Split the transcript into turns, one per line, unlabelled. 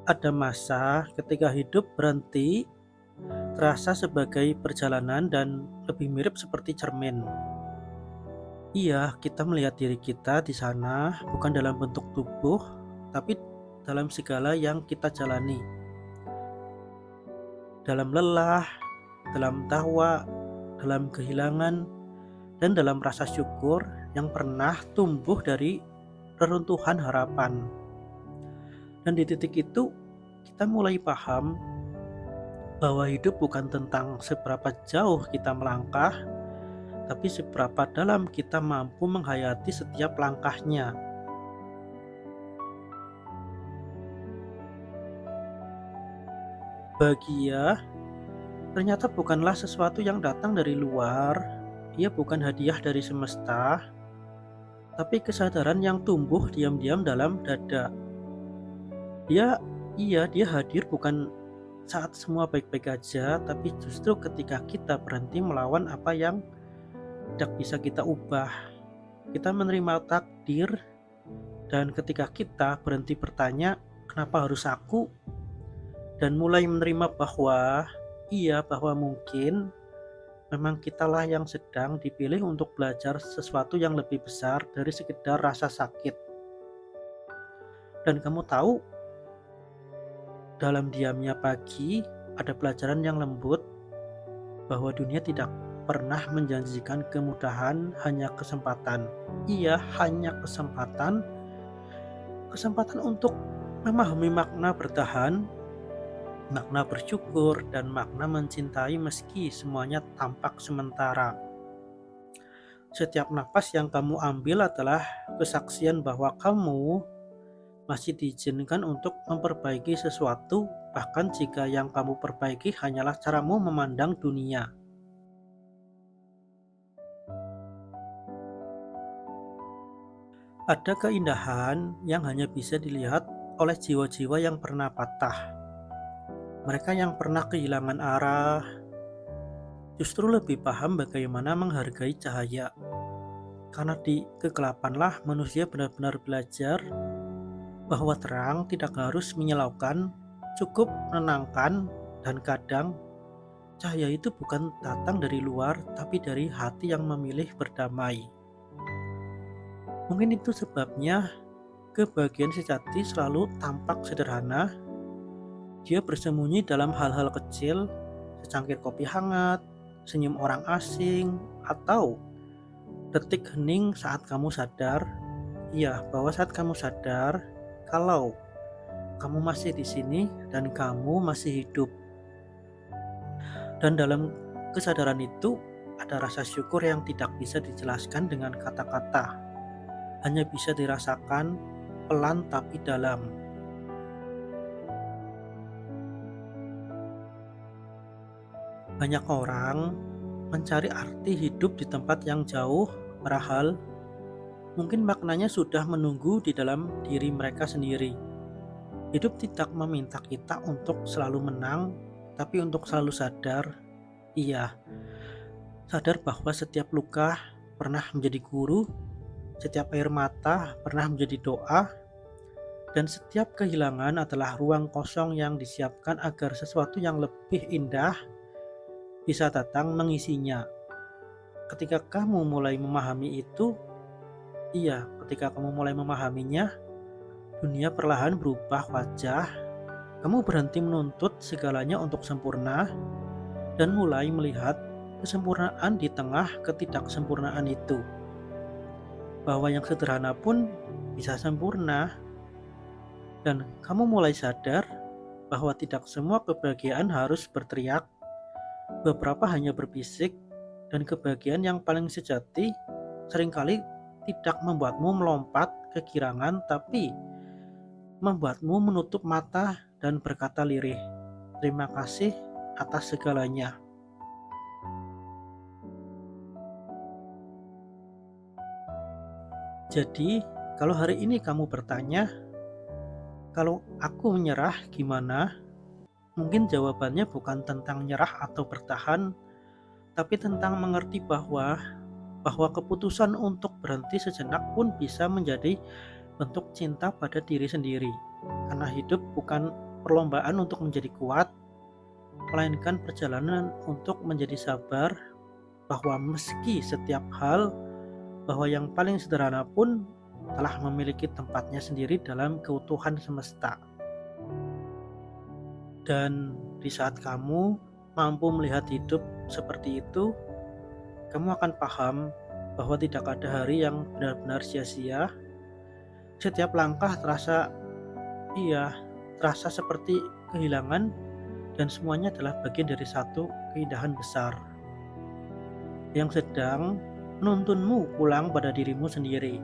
Ada masa ketika hidup berhenti, terasa sebagai perjalanan dan lebih mirip seperti cermin. Iya, kita melihat diri kita di sana bukan dalam bentuk tubuh, tapi dalam segala yang kita jalani. Dalam lelah, dalam tawa, dalam kehilangan, dan dalam rasa syukur yang pernah tumbuh dari reruntuhan harapan. Dan di titik itu, kita mulai paham bahwa hidup bukan tentang seberapa jauh kita melangkah, tapi seberapa dalam kita mampu menghayati setiap langkahnya. Bahagia ternyata bukanlah sesuatu yang datang dari luar, ia bukan hadiah dari semesta, tapi kesadaran yang tumbuh diam-diam dalam dada. Dia, dia hadir bukan saat semua baik-baik aja, tapi justru ketika kita berhenti melawan apa yang tidak bisa kita ubah. Kita menerima takdir, dan ketika kita berhenti bertanya, kenapa harus aku? Dan mulai menerima bahwa mungkin memang kitalah yang sedang dipilih untuk belajar sesuatu yang lebih besar dari sekedar rasa sakit. Dan kamu tahu, dalam diamnya pagi ada pelajaran yang lembut bahwa dunia tidak pernah menjanjikan kemudahan, hanya kesempatan. Iya, hanya kesempatan untuk memahami makna bertahan, makna bersyukur, dan makna mencintai meski semuanya tampak sementara. Setiap napas yang kamu ambil adalah kesaksian bahwa kamu masih diizinkan untuk memperbaiki sesuatu, bahkan jika yang kamu perbaiki hanyalah caramu memandang dunia. Ada keindahan yang hanya bisa dilihat oleh jiwa-jiwa yang pernah patah. Mereka yang pernah kehilangan arah justru lebih paham bagaimana menghargai cahaya. Karena di kegelapanlah manusia benar-benar belajar bahwa terang tidak harus menyilaukan, cukup menenangkan, dan kadang cahaya itu bukan datang dari luar, tapi dari hati yang memilih berdamai. Mungkin itu sebabnya kebahagiaan sejati selalu tampak sederhana. Dia bersembunyi dalam hal-hal kecil, secangkir kopi hangat, senyum orang asing, atau detik hening saat kamu sadar, bahwa saat kamu sadar kalau kamu masih di sini dan kamu masih hidup. Dan dalam kesadaran itu ada rasa syukur yang tidak bisa dijelaskan dengan kata-kata. Hanya bisa dirasakan pelan tapi dalam. Banyak orang mencari arti hidup di tempat yang jauh, padahal mungkin maknanya sudah menunggu di dalam diri mereka sendiri. Hidup tidak meminta kita untuk selalu menang, tapi untuk selalu sadar, sadar bahwa setiap luka pernah menjadi guru, setiap air mata pernah menjadi doa, dan setiap kehilangan adalah ruang kosong yang disiapkan agar sesuatu yang lebih indah bisa datang mengisinya. Ketika kamu mulai memahami itu, ketika kamu mulai memahaminya, dunia perlahan berubah wajah. Kamu berhenti menuntut segalanya untuk sempurna dan mulai melihat kesempurnaan di tengah ketidaksempurnaan itu. Bahwa yang sederhana pun bisa sempurna. Dan kamu mulai sadar bahwa tidak semua kebahagiaan harus berteriak. Beberapa hanya berbisik, dan kebahagiaan yang paling sejati seringkali tidak membuatmu melompat ke girangan, tapi membuatmu menutup mata dan berkata lirih, terima kasih atas segalanya. Jadi, kalau hari ini kamu bertanya, kalau aku menyerah gimana? Mungkin jawabannya bukan tentang nyerah atau bertahan, tapi tentang mengerti bahwa keputusan untuk berhenti sejenak pun bisa menjadi bentuk cinta pada diri sendiri. Karena hidup bukan perlombaan untuk menjadi kuat, melainkan perjalanan untuk menjadi sabar bahwa meski setiap hal, bahwa yang paling sederhana pun telah memiliki tempatnya sendiri dalam keutuhan semesta. Dan di saat kamu mampu melihat hidup seperti itu, kamu akan paham bahwa tidak ada hari yang benar-benar sia-sia. Setiap langkah terasa seperti kehilangan, dan semuanya adalah bagian dari satu keindahan besar yang sedang menuntunmu pulang pada dirimu sendiri.